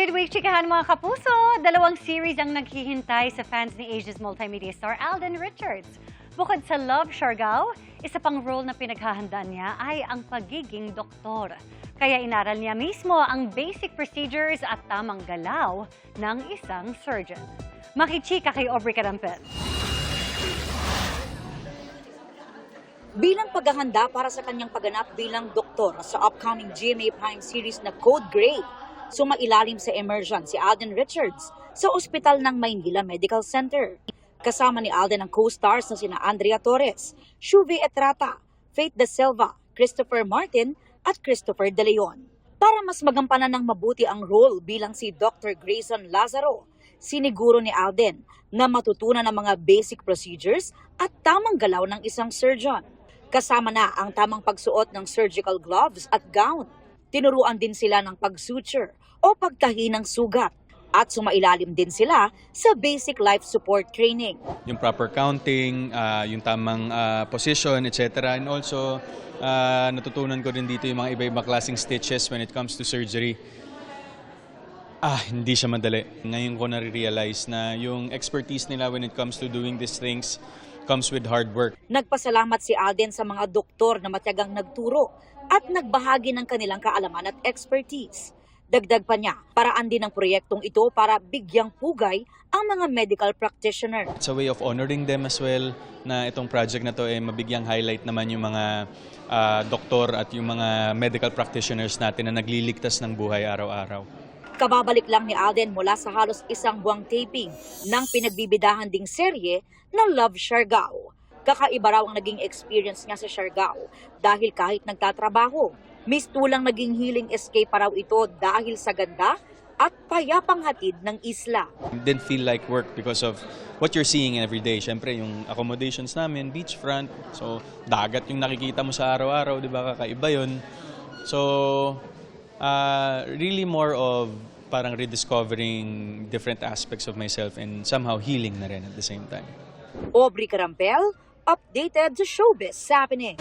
Midweek Chikahan mga kapuso, dalawang series ang naghihintay sa fans ni Asia's multimedia star Alden Richards. Bukod sa Love Siargao, isa pang role na pinaghahandaan niya ay ang pagiging doktor. Kaya inaral niya mismo ang basic procedures at tamang galaw ng isang surgeon. Makichika kay Aubrey Carampel. Bilang paghahanda para sa kanyang pagganap bilang doktor sa upcoming GMA Prime series na Code Gray, sumailalim sa immersion si Alden Richards sa ospital ng Maynila Medical Center. Kasama ni Alden ang co-stars na sina Andrea Torres, Shuvi Etrata, Faith De Silva, Christopher Martin at Christopher De Leon. Para mas magampanan ng mabuti ang role bilang si Dr. Grayson Lazaro, siniguro ni Alden na matutunan ang mga basic procedures at tamang galaw ng isang surgeon. Kasama na ang tamang pagsuot ng surgical gloves at gown. Tinuruan din sila ng pag-suture o pagtahi ng sugat at sumailalim din sila sa basic life support training. Yung proper counting, yung tamang position, etc. And also, natutunan ko din dito yung mga iba-ibang klaseng stitches when it comes to surgery. Hindi siya madali. Ngayon ko na-realize na yung expertise nila when it comes to doing these things comes with hard work. Nagpasalamat si Alden sa mga doktor na matyagang nagturo at nagbahagi ng kanilang kaalaman at expertise. Dagdag pa niya, paraan din ng proyektong ito para bigyang pugay ang mga medical practitioner. It's a way of honoring them as well na itong project na to mabigyang highlight naman yung mga doktor at yung mga medical practitioners natin na nagliligtas ng buhay araw-araw. Kababalik lang ni Alden mula sa halos isang buwang taping ng pinagbibidahan ding serye na Love Siargao. Kakaiba raw ang naging experience niya sa Siargao dahil kahit nagtatrabaho, mistulang naging healing escape pa raw ito dahil sa ganda at payapang hatid ng isla. It didn't feel like work because of what you're seeing every day. Siyempre, yung accommodations namin, beachfront, so dagat yung nakikita mo sa araw-araw, di ba, kakaiba yun. So, really more of parang rediscovering different aspects of myself and somehow healing na rin at the same time. Aubrey Carampel, updated sa Showbiz Happening.